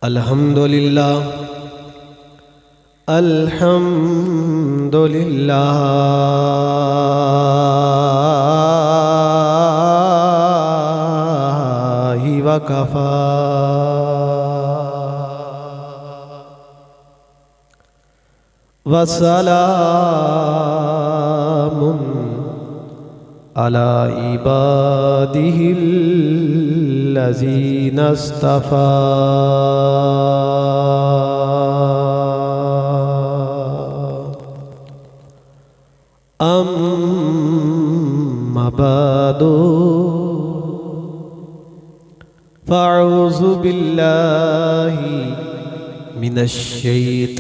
अल्हम्दुलिल्लाह अल्हम्दुलिल्लाह वकफा वसलामुन अला इबादिहिल्लज़ीना इस्तफ़ा। अम्मा बअदु फ़अऊज़ु बिल्लाहि मिनश्शैतानिर्रजीम।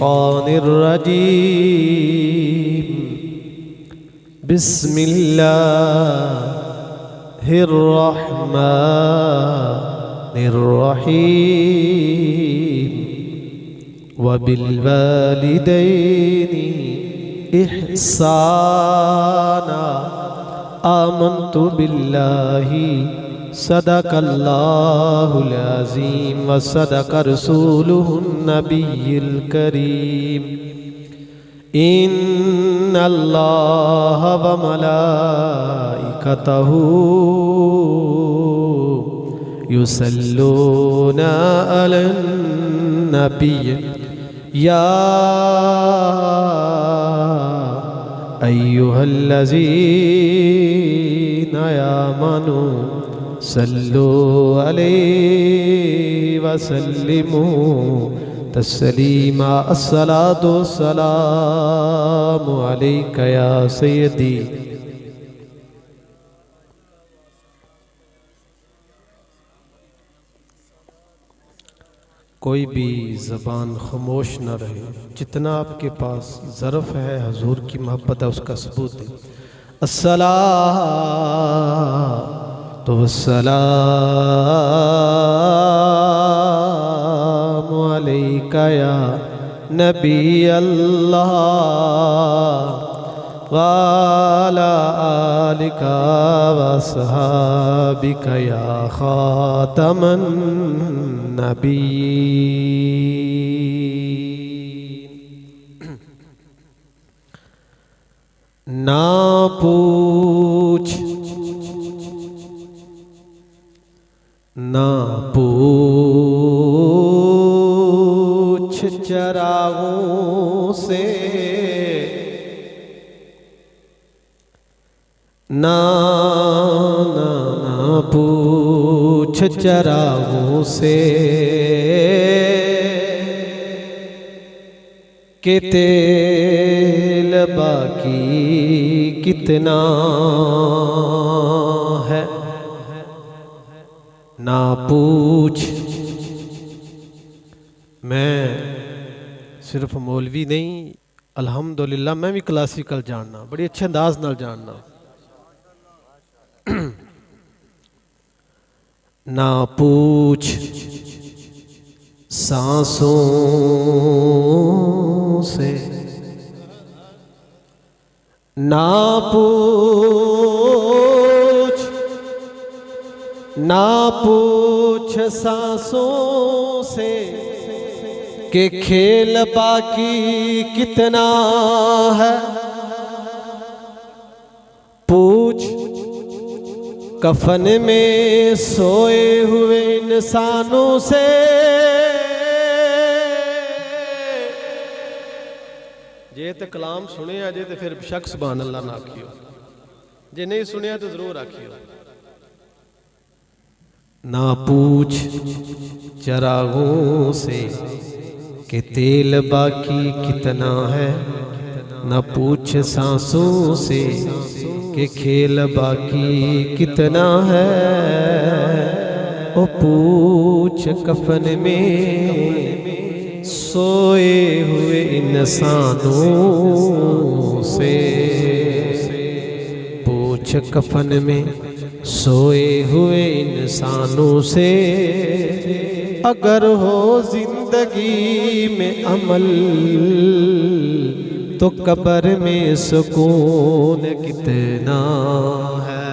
बिस्मिल्लाहिर्रहमानिर्रहीम। वबिल्वालिदैनि इहसाना। आमन्तु बिल्लाहि सदक़ल्लाहुल अज़ीम व सदक़ रसूलुहुन नबियुल करीम। इन्नल्लाह व मलाइकतहू युसल्लूना अलन नबिय्य या अय्युहल्लज़ीना आमनू सल्लु अलैहि वसल्लिमू तस्लीमा। अस्सलातु वस्सलामु अलैका या सय्यदी। कोई भी ज़बान खामोश न रहे। जितना आपके पास ज़र्फ़ है हुजूर की मोहब्बत है उसका सबूत है। अस्सलातु वस्सलामु अलैका या नबी अल्लाह व अला आलिका व अस्हाबिका या खातमन नबीय्यीन। ना पूछ ना पूछ चरागों से, ना ना ना पूछ चरागों से कि तेल बाकी कितना है। ना पूछ। मैं सिर्फ मौलवी नहीं, अल्हम्दुलिल्लाह मैं भी क्लासिकल जानना, बड़ी अच्छे अंदाज नाल जानना। ना पूछ सांसों से, ना पूछ ना पूछ सांसों से कि खेल बाकी कितना है। पूछ कफन में सोए हुए इंसानों से जे तो कलाम सुने जे तो फिर शक सुभान अल्लाह ना आखियो, जे नहीं सुने तो जरूर आखियो। ना पूछ चरागों से कि तेल बाकी कितना है। ना पूछ सांसों से कि खेल बाकी कितना है। ओ पूछ कफन में सोए हुए इंसानों से। पूछ कफन में सोए हुए इंसानों से। अगर हो जिंदगी में अमल तो कब्र में सुकून कितना है।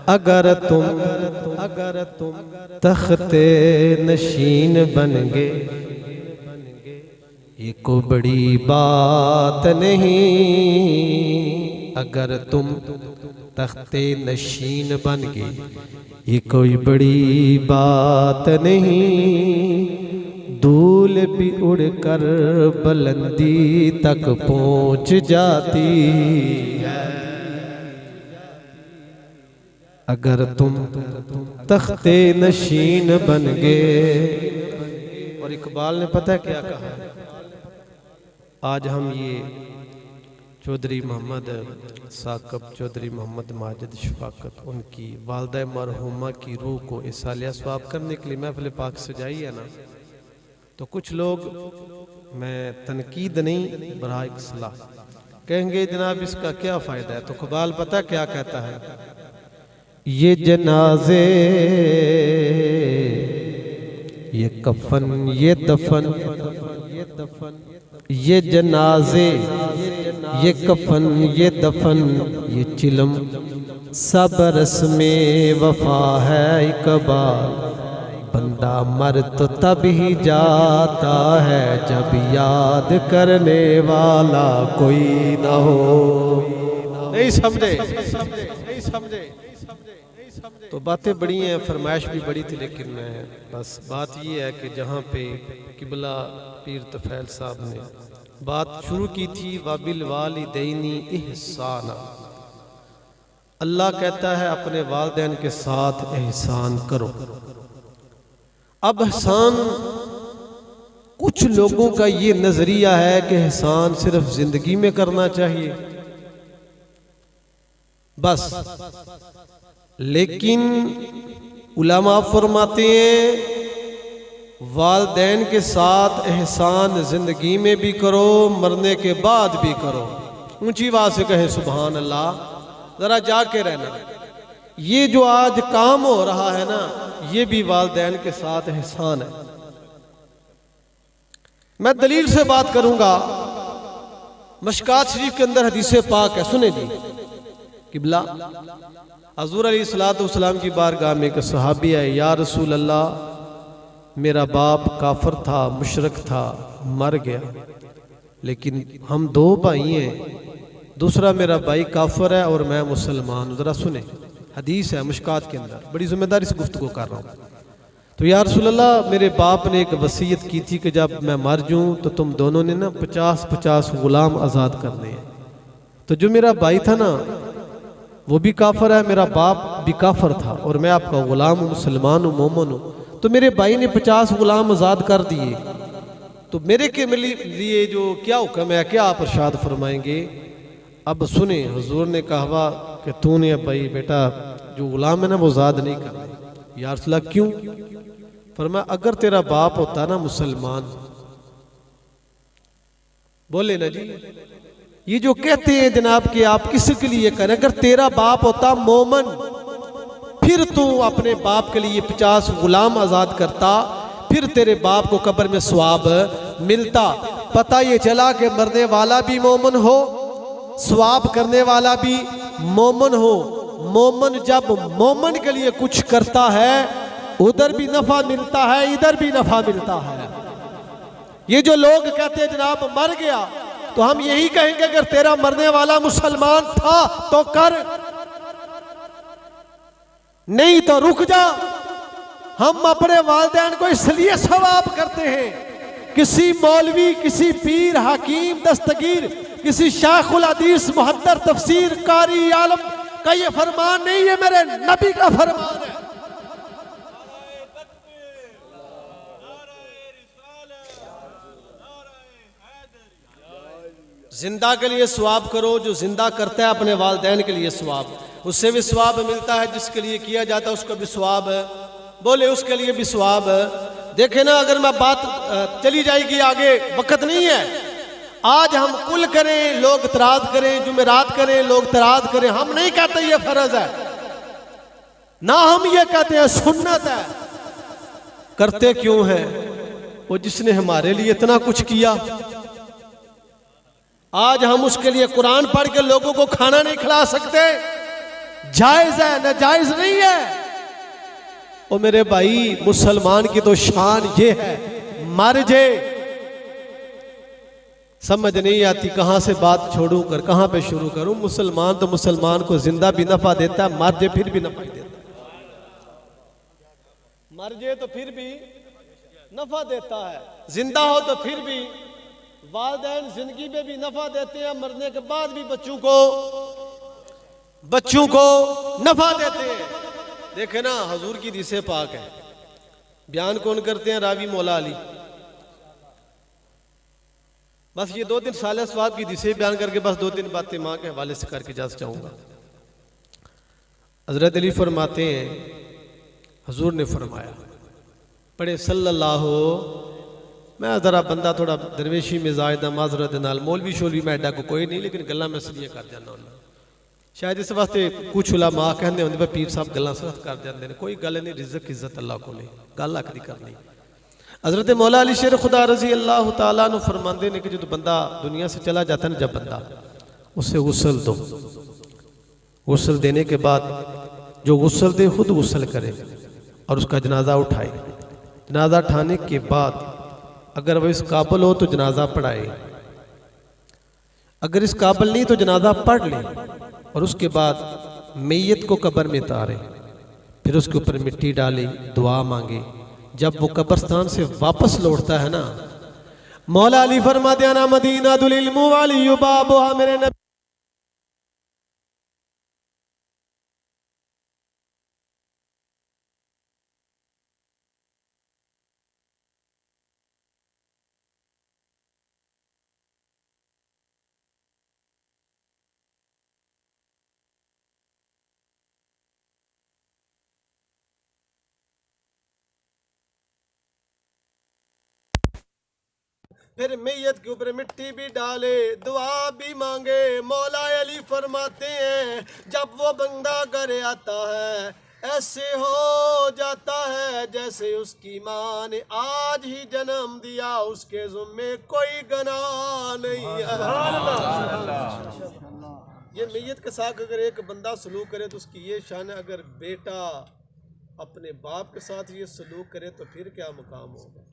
अगर तुम तुम तख्ते नशीन बन गए ये कोई बड़ी बात नहीं। अगर तुम तख्ते नशीन बन गए ये कोई बड़ी बात नहीं। धूल भी उड़कर बुलंदी तक पहुंच जाती है। अगर तुम तख्ते नशीन बन गए। और इकबाल ने पता है क्या कहा? आज हम ये चौधरी मोहम्मद साकब चौधरी मोहम्मद माजिद शफाकत उनकी वालदा मरहुमा की रूह को इसालिया सवाब करने के लिए महफिल पाक सजाई है ना, तो कुछ लोग, मैं तनकीद नहीं बराए सलाह, कहेंगे जनाब इसका क्या फ़ायदा है। तो इकबाल पता क्या कहता है? ये जनाजे ये कफन ये दफन ये जनाजे ये कफन ये दफन ये चिलम सब रस्मे वफा है इकबाल। बंदा मर तो तब ही जाता है जब याद करने वाला कोई ना हो। नहीं समझे? तो बातें बड़ी हैं, फरमाइश भी बड़ी थी, लेकिन मैं बस बात ये है कि जहाँ पे किबला पीर तफैल साहब ने बात शुरू की थी वाबिल वालिदैनी इहसाना, अल्लाह कहता है अपने वालिदैन के साथ एहसान करो। अब एहसान कुछ लोगों का ये नजरिया है कि एहसान सिर्फ जिंदगी में करना चाहिए बस, लेकिन उलमा फरमाते हैं वालिदैन के साथ एहसान जिंदगी में भी करो, मरने के बाद भी करो। ऊंची आवाज से कहे सुभान अल्लाह। जरा जाके रहना, ये जो आज काम हो रहा है ना, ये भी वालिदैन के साथ एहसान है। मैं दलील से बात करूंगा। मशकात शरीफ के अंदर हदीस पाक है, सुने जी। किबला हजूर अलैहिस्सलाम की बारगाह में एक सहाबी है, या रसूल अल्लाह मेरा बाप काफर था, मुशरक था, मर गया, लेकिन हम दो भाई हैं, दूसरा मेरा भाई काफर है और मैं मुसलमान हूं। जरा सुने, हदीस है मशकात के अंदर, बड़ी जिम्मेदारी से गुफ्तगू कर रहा हूँ। तो या रसूल अल्लाह मेरे बाप ने एक वसीयत की थी कि जब मैं मर जाऊं तो तुम दोनों ने ना 50-50 गुलाम आज़ाद करने हैं। तो जो मेरा भाई था ना वो भी काफर है, मेरा बाप भी काफर था और मैं आपका गुलाम हूँ, मुसलमान हूँ, मोमन हूँ। तो मेरे भाई ने 50 गुलाम आज़ाद कर दिए, तो मेरे के लिए जो क्या हुक्म है, क्या आप इरशाद फरमाएंगे? अब सुने, हुजूर ने कहा कि तूने अब भाई बेटा जो गुलाम है ना वो आज़ाद नहीं करना। या रसूल अल्लाह क्यों? फरमाया अगर तेरा बाप होता ना मुसलमान, बोले ना जी, ये जो कहते हैं जनाब कि आप किसके लिए करें, अगर तेरा बाप होता मोमन फिर तू अपने बाप के लिए 50 गुलाम आज़ाद करता, फिर तेरे बाप को कब्र में सवाब मिलता। पता ये चला कि मरने वाला भी मोमन हो, सवाब करने वाला भी मोमन हो। मोमन जब मोमन के लिए कुछ करता है उधर भी नफा मिलता है, इधर भी नफा मिलता है। ये जो लोग कहते हैं जनाब मर गया, तो हम यही कहेंगे अगर तेरा मरने वाला मुसलमान था तो कर, नहीं तो रुक जा। हम अपने वालिदैन को इसलिए सवाब करते हैं, किसी मौलवी, किसी पीर, हकीम, दस्तगीर, किसी शायखुल हदीस, मुहद्दिस, तफसीर कारी, आलम का ये फरमान नहीं है, मेरे नबी का फरमान है। जिंदा के लिए सवाब करो, जो जिंदा करता है अपने वालिदैन के लिए सवाब, उससे भी सवाब मिलता है, जिसके लिए किया जाता है उसका भी सवाब है, बोले उसके लिए भी सवाब है। देखे ना, अगर मैं बात चली जाएगी आगे, वक्त नहीं है। आज हम कुल करें, लोग तराज करें, जुमेरात करें, लोग तराज करें, हम नहीं कहते ये फर्ज है ना, हम ये कहते हैं सुन्नत है। करते क्यों हैं? वो जिसने हमारे लिए इतना कुछ किया, आज हम उसके लिए कुरान पढ़ के लोगों को खाना नहीं खिला सकते। जायज है ना? जायज नहीं है। ओ मेरे भाई, मुसलमान की तो शान ये है, मर जे समझ नहीं आती कहां से बात छोड़ूं कर कहां पे शुरू करूं। मुसलमान तो मुसलमान को जिंदा भी नफा देता है, मर जे फिर भी नफा देता है। मर जे तो फिर भी नफा देता है, जिंदा हो तो फिर भी। वालिदैन जिंदगी में भी नफा देते हैं, मरने के बाद भी बच्चों को नफा देते हैं। देखे ना, हजूर की हदीस पाक है, बयान कौन करते हैं? रावी मौला अली। बस ये 2-3 साल स्वाब की हदीसें बयान करके बस 2-3 बातें माँ के हवाले से करके जा चाहूंगा। हजरत अली फरमाते हैं, हजूर ने फरमाया, पढ़े सल्लल्लाहु, मैं जरा बंदा थोड़ा दरवेशी मिजाज दा माजरत नाल, मौलवी शोलवी मैं एडा को कोई नहीं, लेकिन गल्लां मैं सदियां कर जाना हुंदा। शायद इस वास्ते कुछ उलमा कहते होंगे पीर साहब गल्लां सख्त कर जाते हैं, कोई गल नहीं, रिज़्क़ इज्जत अल्लाह को ले, गल हक दी करनी। हजरत मौला अली शेर खुदा रजी अल्लाह तआला नु फरमाते हैं कि जो बंदा दुनिया से चला जाता है ना, जब बंदा, उसे गुस्ल दो, गुस्ल देने के बाद जो गुस्ल दे खुद गुस्ल करे और उसका जनाजा उठाए। जनाजा उठाने के बाद अगर वह इस काबिल हो तो जनाजा पढ़ाए, अगर इस काबिल नहीं तो जनाजा पढ़ ले, और उसके बाद मैयत को कब्र में उतारे, फिर उसके ऊपर मिट्टी डाले, दुआ मांगे। जब वो कब्रस्तान से वापस लौटता है ना, मौला अली फरमाते हैं, ना मदीना दुल इल्म वाली युबाबुहा, मेरे नबी फिर मैयत के ऊपर मिट्टी भी डाले, दुआ भी मांगे। मौला अली फरमाते हैं, जब वो बंदा घर आता है ऐसे हो जाता है जैसे उसकी माँ ने आज ही जन्म दिया, उसके ज़ुम्मे कोई गुनाह नहीं है। ये मैयत के साथ अगर एक बंदा सलूक करे तो उसकी ये शान है। अगर बेटा अपने बाप के साथ ये सलूक करे तो फिर क्या मुकाम होगा।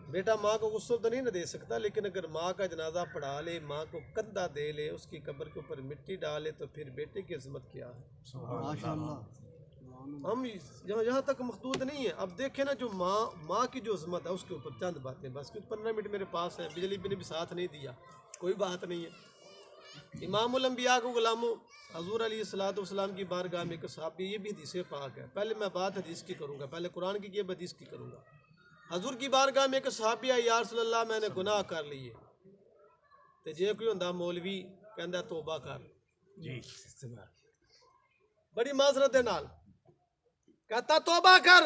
बेटा माँ को गुस्सा तो नहीं ना दे सकता, लेकिन अगर माँ का जनाजा पढ़ा ले, माँ को कंधा दे ले, उसकी कब्र के ऊपर मिट्टी डाले, तो फिर बेटे की इज्जत क्या है। हम यहाँ तक मखदूद नहीं है। अब देखें ना, जो माँ की जो इज्जत है उसके ऊपर चंद बातें बस, क्योंकि 15 मिनट मेरे पास है, बिजली भी भी साथ नहीं दिया, कोई बात नहीं है। इमामुल अंबिया को गुलामों, हजूर अलैहिस्सलाम की बारगाह में एक सहाबी, ये भी हदीस पाक है। पहले मैं बात हदीस की करूँगा, पहले कुरान की हदीस की करूँगा। हजूर की बारगाह में एक सहाबी आया, या रसूल अल्लाह मैंने गुनाह कर लिए, तो जे कोई हुंदा मौलवी कहंदा तौबा कर जी, बड़ी माजरत नाल कहता तौबा कर,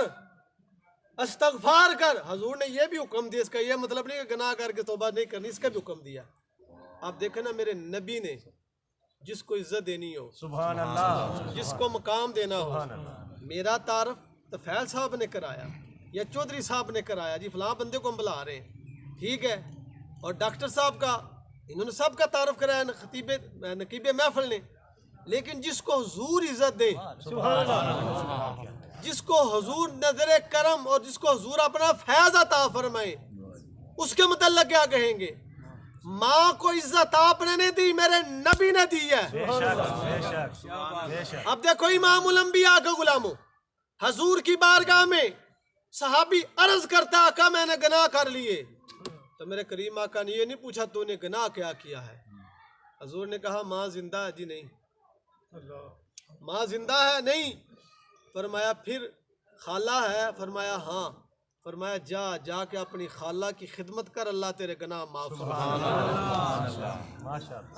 इस्तगफार कर। हजूर ने यह भी हुक्म दिया, इसका यह मतलब नहीं कि गुनाह करके तौबा नहीं करनी, इसका भी हुक्म दिया। आप देखें ना, मेरे नबी ने जिसको इज्जत देनी हो, सुभान अल्लाह, जिसको मकाम देना हो, मेरा तारफ तो फैल साहब ने कराया या चौधरी साहब ने कराया, जी फलां बंदे को हम बुला रहे हैं, ठीक है, और डॉक्टर साहब का, इन्होंने सबका तारफ कराया, नकीबे महफिल ने। लेकिन जिसको हुजूर इज्जत दे, जिसको हुजूर नजरे करम और जिसको हुजूर अपना फैज अता फरमाए, उसके मुतल्लिक क्या कहेंगे? माँ को इज्जत आपने नहीं दी, मेरे नबी ने दी है। अब देखो इमामुल अंबिया का गुलामों, हजूर की बारगाह में सहाबी अर्ज करता, आका मैंने गुनाह कर लिए, तो मेरे करीम आका ने ये नहीं पूछा तूने गुनाह क्या किया है। हजूर ने कहा माँ जिंदा है? जी नहीं। माँ जिंदा है? नहीं। फरमाया फिर खाला है? फरमाया हाँ। फरमाया जा के अपनी खाला की खिदमत कर, अल्लाह तेरे गुनाह माफ फरमाएगा।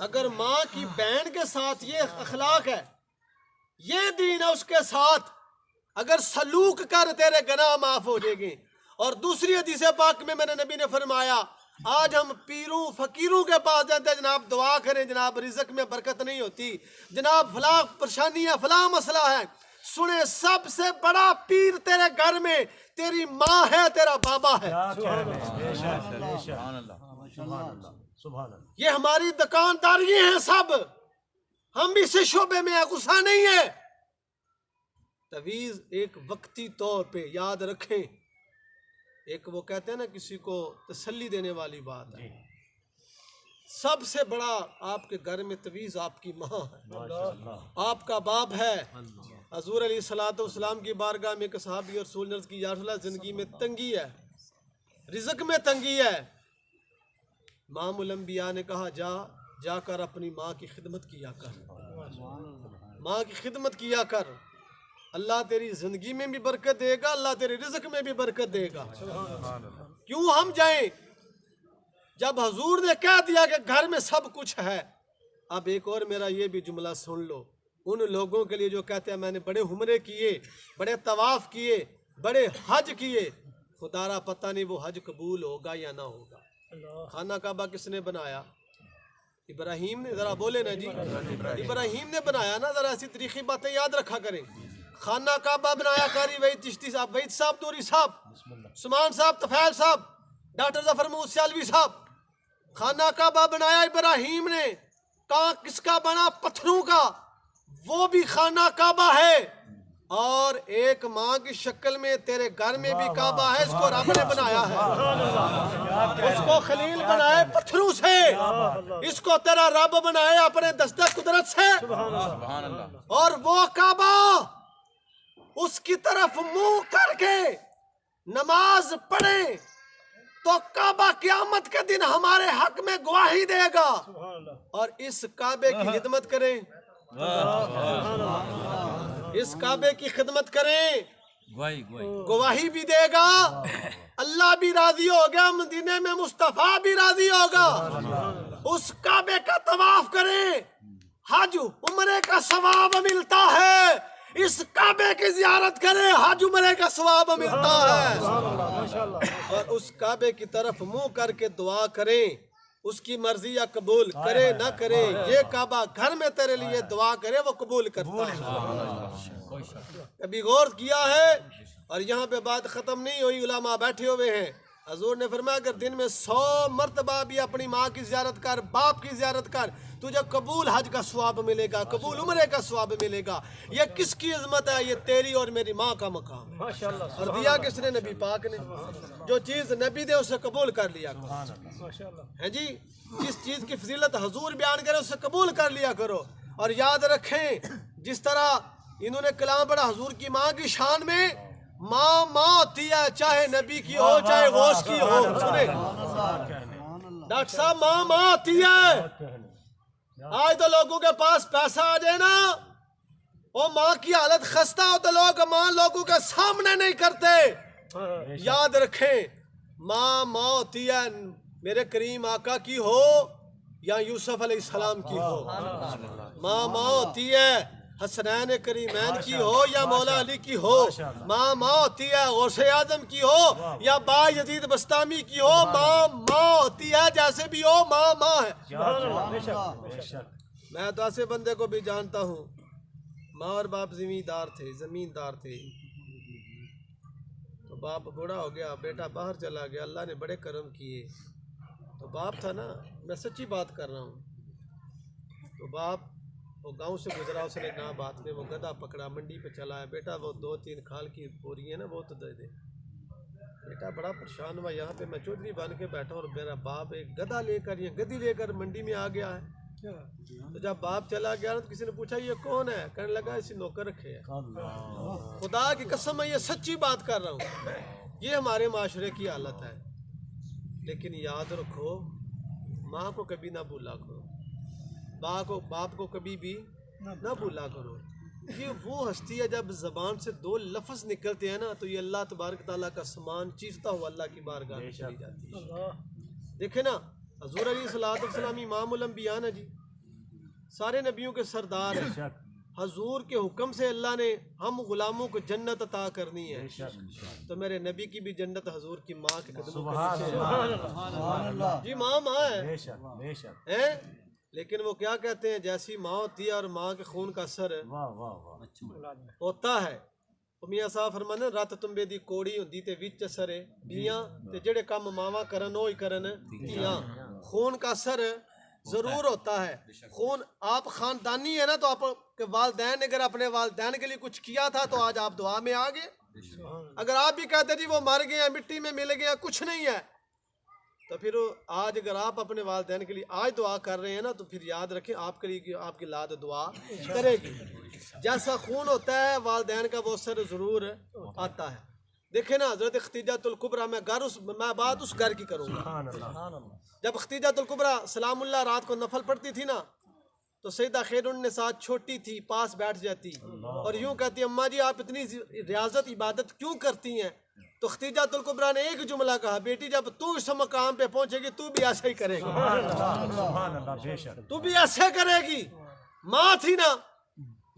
अगर माँ की बहन के साथ ये अखलाक है, ये दीन है, उसके साथ अगर सलूक कर, तेरे गुनाह माफ हो जाएंगे। और दूसरी हदीस पाक में मेरे नबी ने फरमाया, आज हम पीरों फकीरों के पास जाते हैं, जनाब दुआ करें, जनाब रिज़्क़ में बरकत नहीं होती, जनाब फलां परेशानी है, फलां मसला है। सुने, सबसे बड़ा पीर तेरे घर में तेरी माँ है, तेरा बाबा है। ये हमारी दुकानदारी है सब, हम भी इस शोबे में गुस्सा नहीं है। तवीज़ एक वक्ती तौर पे याद रखें, एक वो कहते हैं ना किसी को तसल्ली देने वाली बात है। सबसे बड़ा आपके घर में तवीज़ आपकी माँ है, आपका बाप है। हजूर अलैहिस्सलाम की बारगाह में एक सहाबी और रसूल ने अर्ज़ की, या रसूल अल्लाह, ज़िंदगी में तंगी है, रिज़्क़ में तंगी है। इमामुल अंबिया ने कहा, जाकर अपनी माँ की खिदमत किया कर, माँ की खिदमत किया कर, अल्लाह तेरी ज़िंदगी में भी बरकत देगा, अल्लाह तेरे रिज़्क़ में भी बरकत देगा। क्यों हम जाएं जब हजूर ने कह दिया कि घर में सब कुछ है। अब एक और मेरा ये भी जुमला सुन लो, उन लोगों के लिए जो कहते हैं मैंने बड़े उम्रे किए, बड़े तवाफ़ किए, बड़े हज किए, खुदारा पता नहीं वो हज कबूल होगा या ना होगा। खाना काबा किसने बनाया? इब्राहीम ने। ज़रा बोले ना जी, इब्राहीम ने बनाया ना। ज़रा ऐसी तरीक़ी बातें याद रखा करें। खाना काबा बनाया कारी वहीद चिश्ती साहब, वहीद साहब, नूरी साहब, सुमान साहब, तफैल साहब, डॉक्टर जफर महमूद सियालवी साहब। खाना काबा बनाया इब्राहीम ने। कहाँ किसका बना? पत्थरों का। वो भी खाना काबा है। और एक माँ की शक्ल में तेरे घर में भी काबा है, इसको रब ने बनाया है। उसको खलील बनाए पत्थरों से, इसको तेरा रब बनाए अपने दस्तक कुदरत से। और वो काबा, उसकी तरफ मुंह करके नमाज पढ़े तो काबा क़यामत के दिन हमारे हक में गवाही देगा। और इस काबे की खिदमत करें, इस काबे की खिदमत करें, गवाही भी देगा, अल्लाह भी राजी हो गया, मदीने में मुस्तफा भी राजी होगा। उस काबे का तवाफ करें, हज उम्रे का सवाब मिलता है। इस काबे की जियारत करें, हज उम्रे का सवाब मिलता है। और उस काबे की तरफ मुंह करके दुआ करें, उसकी मर्जी या कबूल करे ना करे, ये काबा घर में तेरे लिए दुआ करे, वो कबूल करता है। कभी गौर किया है? और यहाँ पे बात खत्म नहीं हुई, उलमा बैठे हुए हैं। हजूर ने फरमाया अगर दिन में 100 मरतबा भी अपनी माँ की ज़ियारत कर, बाप की ज़ियारत कर, तुझे कबूल हज का सवाब मिलेगा, कबूल उम्रे का सवाब मिलेगा। ये किसकी इज़्ज़त है? ये तेरी और मेरी माँ का मकाम। माशाअल्लाह। और दिया किसने? नबी पाक ने। जो चीज़ नबी दे उसे कबूल कर लिया है जी। जिस चीज़ की फजीलत हजूर बयान करे उसे कबूल कर लिया करो। और याद रखें, जिस तरह इन्होंने कलाम पढ़ा हजूर की माँ की शान में, माँ माँ होती है, चाहे नबी की हो चाहे गौस की हो। सुने डॉक्टर साहब, माँ माँ होती है। आज तो लोगों के पास पैसा आ जाए ना, और माँ की हालत खस्ता हो तो लोग माँ लोगों के सामने नहीं करते। याद रखें, माँ माँ होती है, मेरे करीम आका की हो या यूसुफ अलैहिस्सलाम की हो। माँ माँ होती है, हसनैन करीमैन की हो या मौला अली की हो। माँ माँ होती है, गौसे आजम की हो या बा यजीद बस्तामी की हो। माँ माँ होती है, जैसे भी हो, माँ माँ है। मैं तो ऐसे बंदे को भी जानता हूँ, माँ और बाप जमींदार थे। तो बाप बूढ़ा हो गया, बेटा बाहर चला गया, अल्लाह ने बड़े करम किए। तो बाप था ना, मैं सच्ची बात कर रहा हूँ। तो बाप वो गांव से गुजरा, उसने ना बात में वो गधा पकड़ा, मंडी पे चला है, बेटा वो 2-3 खाल की बोरी है ना, वो तो दे दे। बेटा बड़ा परेशान हुआ, यहाँ पे मैं चौधरी बन के बैठा और मेरा बाप एक गधा लेकर, ये गधी लेकर मंडी में आ गया है। तो जब बाप चला गया तो किसी ने पूछा ये कौन है? कहने लगा इसी नौकर रखे है। खुदा की कसम मैं ये सच्ची बात कर रहा हूँ, ये हमारे माशरे की हालत है। लेकिन याद रखो, माँ को कभी ना भूला करो, बाप को कभी भी ना भूला करो। ये वो हस्ती है, जब ज़बान से 2 लफ्ज़ निकलते हैं ना, तो ये अल्लाह तबारक ताला का समान चीज़ता हुआ अल्लाह की बारगाह में चली जाती है। देखे ना, हज़ूर अलैहिस्सलाम इमामुल अंबिया ना जी, सारे नबियों के सरदार हैं। हजूर के हुक्म से अल्लाह ने हम गुलामों को जन्नत अता करनी है, तो मेरे नबी की भी जन्नत हजूर की माँ के कदमों जी। माँ है, लेकिन वो क्या कहते हैं, जैसी माँ होती है और माँ के खून का असर होता है। मियाँ साहब फरमाते रत तुम्बे दी कोड़ी होंदी ते विच असर बियां ते जेड़े काम मावा करन ओ ही करन धीआं। खून का असर जरूर होता है। खून आप खानदानी है ना, तो आपके वालिदैन ने अगर अपने वालिदैन के लिए कुछ किया था तो आज आप दुआ में आ गए। अगर आप भी कहते जी वो मर गए, मिट्टी में मिल गया, कुछ नहीं है, तो फिर आज अगर आप अपने वालिदैन के लिए आज दुआ कर रहे हैं ना, तो फिर याद रखें आपके लिए आपकी औलाद दुआ करेगी। जैसा खून होता है वालिदैन का वो असर जरूर आता है। देखे ना हजरत खतीजतुल कुबरा, मैं बात उस घर की करूँगा। जब खतीजतुल कुबरा सलामुल्लाह रात को नफल पढ़ती थी ना, तो सैयदा खैरुन्निसा छोटी थी, पास बैठ जाती और यूं कहती, अम्मा जी आप इतनी रियाजत इबादत क्यों करती हैं? तो खतीजतुल कुबरा ने एक जुमला कहा, बेटी जब तू इस मकाम पे पहुंचेगी तू भी ऐसे ही करेगी, तू भी ऐसे करेगी। माँ थी ना,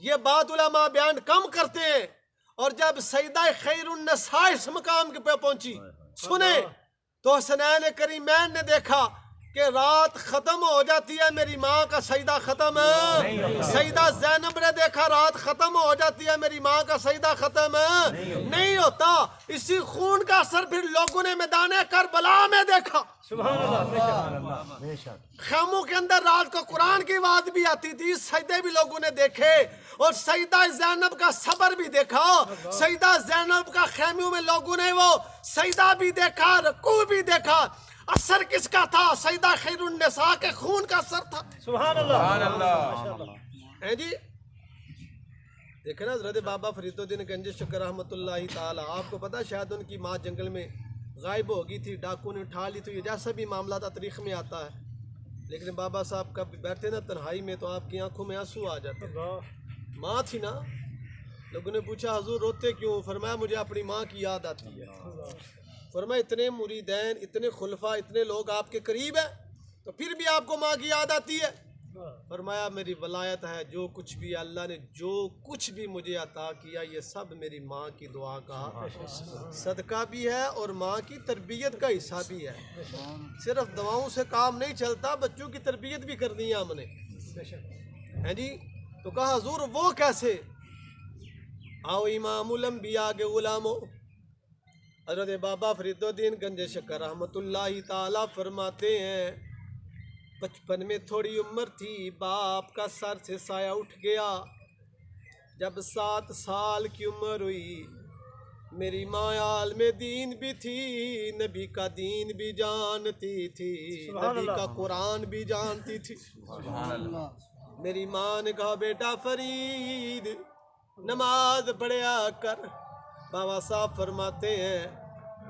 ये बात उलमा बयान कम करते हैं। और जब सैयदा खैरुन्निसा इस मकाम पे पहुंची, सुने तो हसनैन करीमैन ने देखा कि रात खत्म हो जाती है, मेरी माँ का सजदा खत्म है। सैयदा ज़ैनब ने देखा रात खत्म हो जाती है, मेरी माँ का सजदा खत्म नहीं होता। इसी खून का असर फिर लोगों ने मैदान करबला में देखा। खैमों के अंदर रात को कुरान की आवाज भी आती थी, सजदे भी लोगों ने देखे और सैयदा ज़ैनब का सबर भी देखा। सैयदा ज़ैनब का खैमों में लोगों ने वो सजदा भी देखा, रुकू भी देखा। असर किसका था? सैयदा खैरुन्निसा के खून का असर था। सुभान अल्लाह है जी। देखे ना हज़रत बाबा फरीदुद्दीन गंज शक्कर रहमतुल्लाहि ताला, आपको पता है शायद उनकी माँ जंगल में गायब हो गई थी, डाकू ने उठा ली, तो ये जैसा भी मामला था तारीख में आता है। लेकिन बाबा साहब कब बैठे ना तन्हाई में तो आपकी आंखों में आंसू आ जाते। माँ थी ना, लोगों ने पूछा हुजूर रोते क्यों? फरमाया मुझे अपनी माँ की याद आती है। फरमाया इतने मुरीदैन, इतने खुलफा, इतने लोग आपके करीब है, तो फिर भी आपको माँ की याद आती है। फरमाया मेरी वलायत है, जो कुछ भी अल्लाह ने जो कुछ भी मुझे अता किया ये सब मेरी माँ की दुआ का सदका भी है और माँ की तरबियत का हिस्सा भी है। सिर्फ दवाओं से काम नहीं चलता, बच्चों की तरबियत भी करनी है हमने, है जी। तो कहा हुजूर वो कैसे? आओ इमामुल अंबिया के गुलामों, हज़रत बाबा फरीदुद्दीन गंज शक्कर रहमतुल्लाहि ताला फरमाते हैं, बचपन में थोड़ी उम्र थी, बाप का सर से साया उठ गया। जब 7 साल की उम्र हुई, मेरी माँ आलमे दीन भी थी, नबी का दीन भी जानती थी, नबी का कुरान भी जानती थी। मेरी माँ ने कहा बेटा फरीद नमाज पढ़या कर। बाबा साहब फरमाते हैं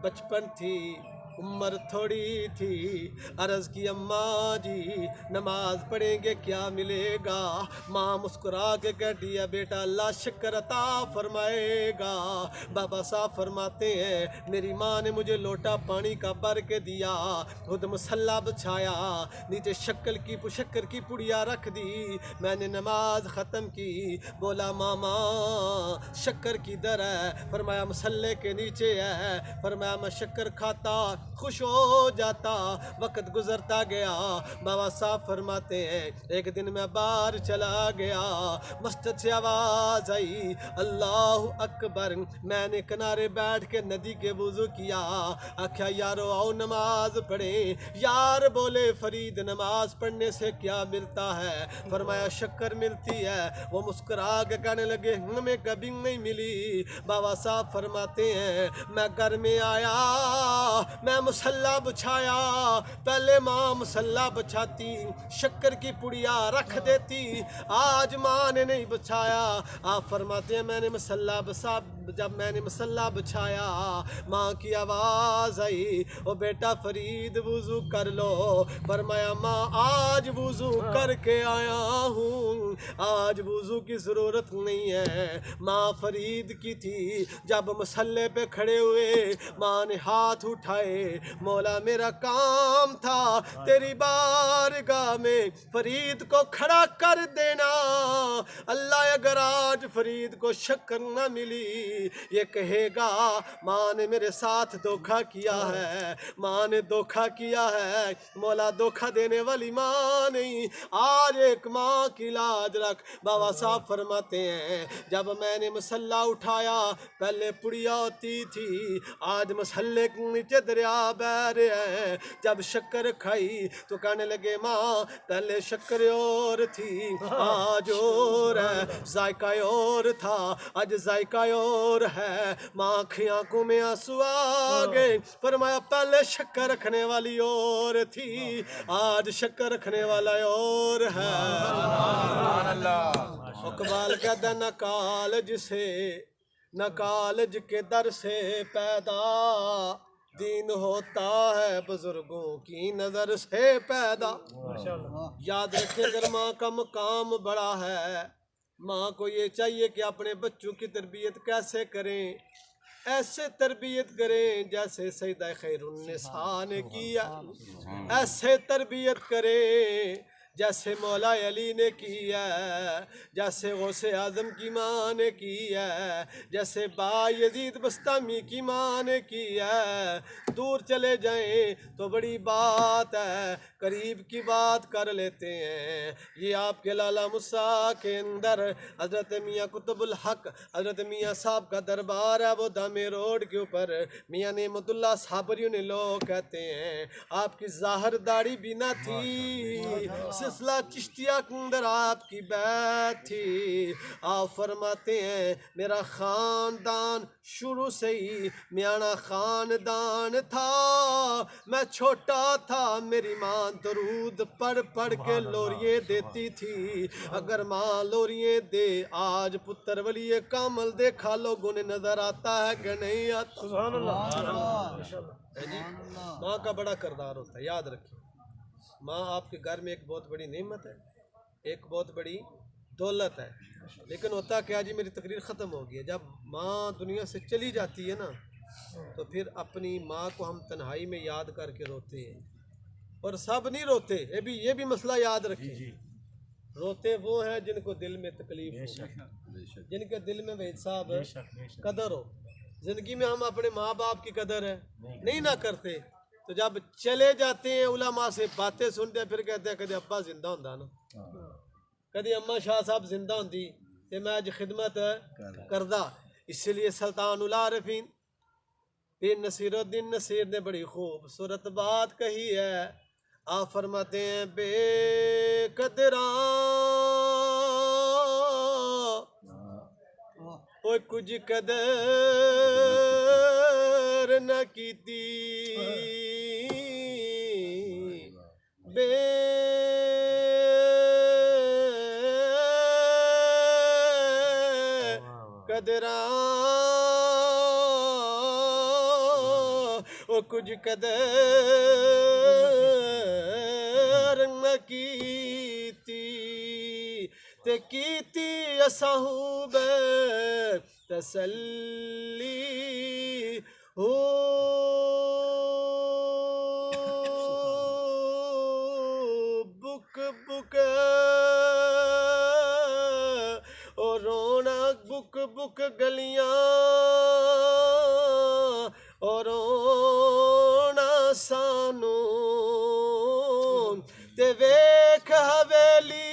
बचपन थी, उम्र थोड़ी थी, अर्ज की अम्मा जी नमाज पढ़ेंगे क्या मिलेगा? माँ मुस्कुरा के कह दिया बेटा अल्लाह शक्र अता फरमाएगा। बाबा साहब फरमाते हैं मेरी माँ ने मुझे लोटा पानी का भर के दिया, खुद मसल्ला बिछाया, नीचे शक्कर की पुड़िया रख दी, मैंने नमाज ख़त्म की। बोला मामा शक्कर किधर है? फरमाया मसल्ले के नीचे है। फरमाया मैं शक्कर खाता खुश हो जाता। वक्त गुजरता गया। बाबा साहब फरमाते हैं एक दिन मैं बाहर चला गया, मस्जिद से आवाज आई अल्लाह अकबर। मैंने किनारे बैठ के नदी के वुज़ू किया, आख्या यारो आओ नमाज पढ़े। यार बोले फरीद नमाज पढ़ने से क्या मिलता है? फरमाया शक्कर मिलती है। वो मुस्कुरा के कहने लगे हमें कभी नहीं मिली। बाबा साहब फरमाते हैं मैं घर में आया, मैं मुसल्ला बिछाया, पहले माँ मुसल्ला बिछाती, शक्कर की पुड़िया रख देती, आज माँ ने नहीं बिछाया। आप फरमाते हैं जब मैंने मुसल्ला बिछाया माँ की आवाज़ आई ओ बेटा फरीद वुज़ू कर लो। फरमाया माँ आज वुज़ू करके आया हूँ, आज वुज़ू की ज़रूरत नहीं है। माँ फरीद की थी। जब मसल्ले पे खड़े हुए माँ ने हाथ उठाए, मौला मेरा काम था तेरी बारगाह में फरीद को खड़ा कर देना। अल्लाह अगर आज फरीद को शक्कर न मिली ये कहेगा माँ ने मेरे साथ धोखा किया है, माँ ने धोखा किया है। मौला धोखा देने वाली माँ नहीं, आज एक माँ की लाज रख। बाबा साहब फरमाते हैं जब मैंने मसल्ला उठाया पहले पुड़िया होती थी, आज मसल्ले के नीचे दरिया बह रहे हैं। जब शक्कर खाई तो कहने लगे माँ पहले शक्कर और थी, आज और है, जायका और था, आज जायका और है। माँ की आंखों में आंसू आ गए, फरमाया पहले शक्कर रखने वाली और थी, आज शक्कर रखने वाला और है। इकबाल कहता न कालज से, न कालज के दर से पैदा, दीन होता है बुजुर्गों की नजर से पैदा। याद रखें अगर माँ का मकाम बड़ा है, माँ को ये चाहिए कि अपने बच्चों की तरबियत कैसे करें, ऐसे तरबियत करें जैसे सैयदा खैरुन्निसा ने किया, ऐसे तरबियत करें जैसे मौला अली ने की है, जैसे गौसे आजम की माँ ने की है, जैसे बायजीद बस्तामी की माँ ने की है। दूर चले जाएं तो बड़ी बात है, करीब की बात कर लेते हैं। ये आपके लाला मुसा के अंदर हजरत मियाँ कुतुबुल हक हजरत मियाँ साहब का दरबार है, वो दामे रोड के ऊपर मियाँ नेमतुल्लाह साबरियों ने लोग कहते हैं आपकी ज़ाहिर दाढ़ी भी ना थी, सिलसिला चिश्तिया के अंदर आपकी बैत थी। आप फरमाते हैं मेरा खानदान शुरू से ही मियाना खानदान था, मैं छोटा था मेरी माँ दरूद पढ़ पढ़ के लोरिये देती थी। अगर माँ लोरिये दे आज पुत्र वली कामल देखा लोगों ने नजर आता है कि नहीं आता। सुभान अल्लाह। माँ का बड़ा किरदार होता है, याद रखिए। माँ आपके घर में एक बहुत बड़ी नेमत है, एक बहुत बड़ी दौलत है। लेकिन होता क्या जी, मेरी तकरीर ख़त्म हो गई है। जब माँ दुनिया से चली जाती है ना, तो फिर अपनी माँ को हम तन्हाई में याद करके रोते हैं। और सब नहीं रोते, ये भी मसला याद रखिए। रोते वो हैं जिनको दिल में तकलीफ हो, जिनके दिल में वहीद साहब कदर हो। ज़िंदगी में हम अपने माँ बाप की कदर है नहीं ना करते, तो जब चले जाते हैं उलमा से बातें सुनते हैं, फिर कहते हैं कभी अब्बा जिंदा होंदा ना, कभी अम्मा शाह साहब जिंदा होंदी तो मैं आज खिदमत करदा। इसलिए सुल्तान उल आरिफीन पीर नसीरुद्दीन नसीर ने बड़ी खूबसूरत बात कही है। आप फरमाते हैं बेकदरा ओ कुछ कदर न कीती, कदरा ओ कुछ कदर न कीती, ते कीती असाहू बे तसल्ली हो। बुक बुक और रौनक बुक बुक गलियां और रोना सानू, ते वेख हवेली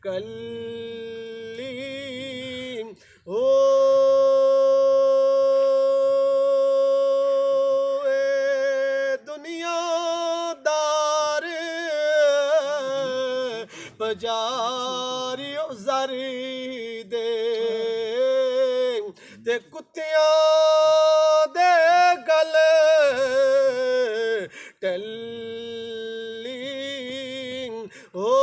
कल्ली हो। दुनियादार बजारी जारी दे, ते कुत्तियां दे गले टल्ली हो।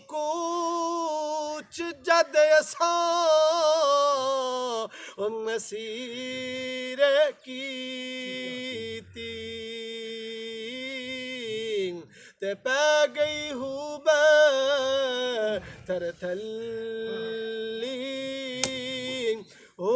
कुछ जद असां मसीर कीती, ते पै गई हूँ थर थल्ली हो।